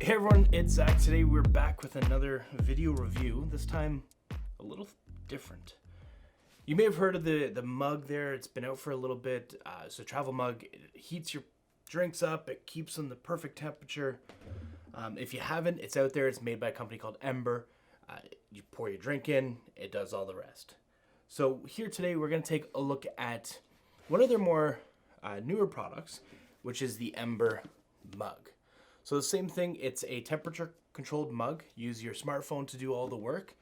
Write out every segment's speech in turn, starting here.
Hey everyone, it's Zach. Today we're back with another video review, this time a little different. You may have heard of the mug there. It's been out for a little bit. It's a travel mug. It heats your drinks up. It keeps them the perfect temperature. If you haven't, it's out there. It's made by a company called Ember. You pour your drink in, it does all the rest. So here today we're going to take a look at one of their more newer products, which is the Ember mug. So the same thing, it's a temperature controlled mug. Use your smartphone to do all the work,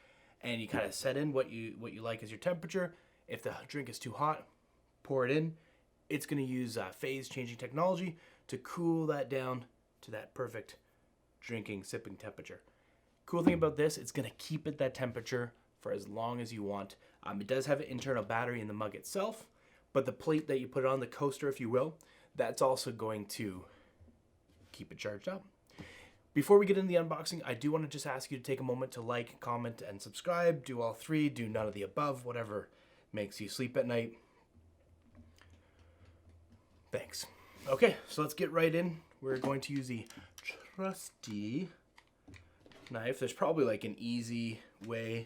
and you kind of set in what you like as your temperature. If the drink is too hot, pour it in. It's going to use phase changing technology to cool that down to that perfect sipping temperature. Cool thing about this, it's going to keep it that temperature for as long as you want. It does have an internal battery in the mug itself, but the plate that you put on, the coaster if you will, that's also going to keep it charged up. Before we get into the unboxing, I do want to just ask you to take a moment to like, comment, and subscribe. Do all three, do none of the above, whatever makes you sleep at night. Thanks. Okay, so let's get right in. We're going to use the trusty knife. There's probably like an easy way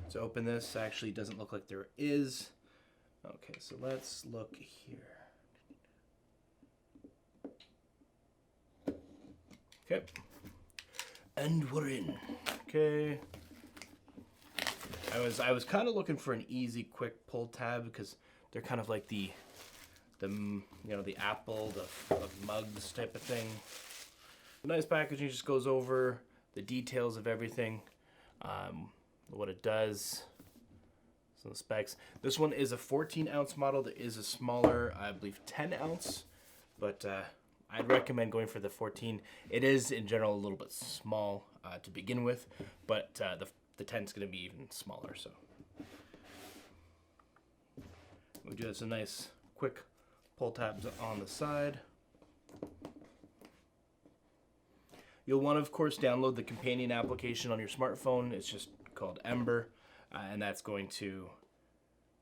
to open this. Actually, it doesn't look like there is. Okay, so let's look here. Okay, and we're in. Okay, I was kind of looking for an easy, quick pull tab because they're kind of like the Apple, the mugs type of thing. Nice packaging, just goes over the details of everything, what it does, some of the specs. This one is a 14-ounce model. There is a smaller, I believe, 10-ounce, but I'd recommend going for the 14. It is, in general, a little bit small to begin with, but the 10 is going to be even smaller. So we do have some nice, quick pull tabs on the side. You'll want to, of course, download the companion application on your smartphone. It's just called Ember, and that's going to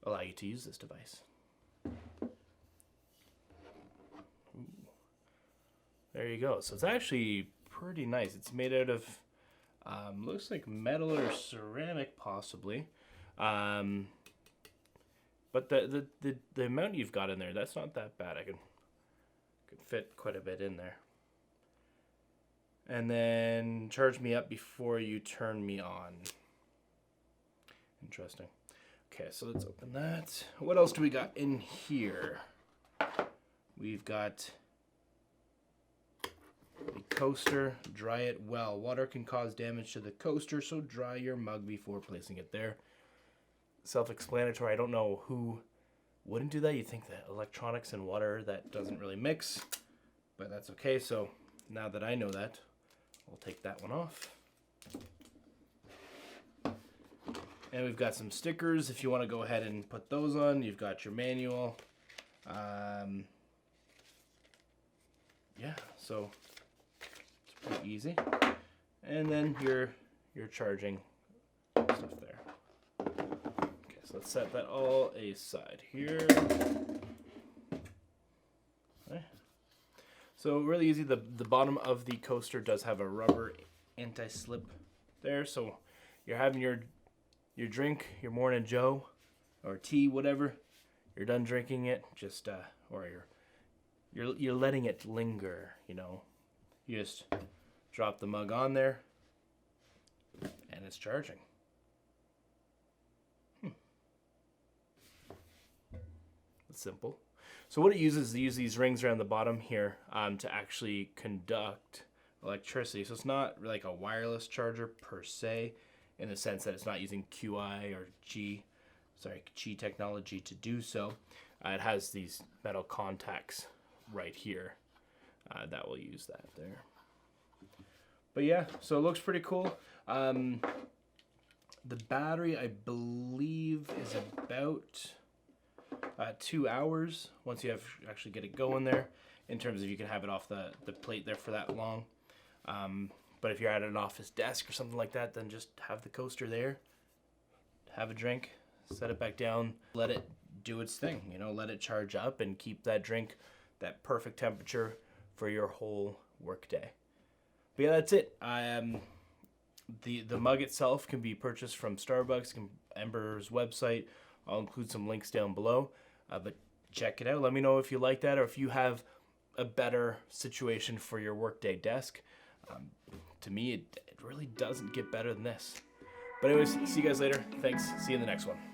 allow you to use this device. There you go. So it's actually pretty nice. It's made out of, looks like metal or ceramic possibly. But the amount you've got in there, that's not that bad. I can fit quite a bit in there. And then charge me up before you turn me on. Interesting. Okay, so let's open that. What else do we got in here? We've got the coaster. Dry it well. Water can cause damage to the coaster, so dry your mug before placing it there. Self-explanatory. I don't know who wouldn't do that. You'd think that electronics and water, that doesn't really mix, but that's okay. So now that I know that, I'll take that one off. And we've got some stickers if you want to go ahead and put those on. You've got your manual. Yeah, so it's pretty easy. And then your charging stuff there. Okay, so let's set that all aside here. Okay. So really easy. The bottom of the coaster does have a rubber anti-slip there. So you're having your drink, your morning Joe or tea, whatever. You're done drinking it, just or you're letting it linger, you know. You just drop the mug on there and it's charging. It's simple. So what it uses these rings around the bottom here to actually conduct electricity. So it's not like a wireless charger per se, in the sense that it's not using QI or Qi technology to do so. It has these metal contacts right here that will use that there. But yeah, so it looks pretty cool. The battery, I believe, is about 2 hours once you actually get it going there, in terms of you can have it off the plate there for that long. But if you're at an office desk or something like that, then just have the coaster there, have a drink, set it back down, let it do its thing, you know, let it charge up and keep that drink that perfect temperature for your whole work day. But yeah, that's it. The mug itself can be purchased from Starbucks, Ember's website. I'll include some links down below. But check it out. Let me know if you like that or if you have a better situation for your workday desk. To me, it really doesn't get better than this. But anyways, see you guys later. Thanks. See you in the next one.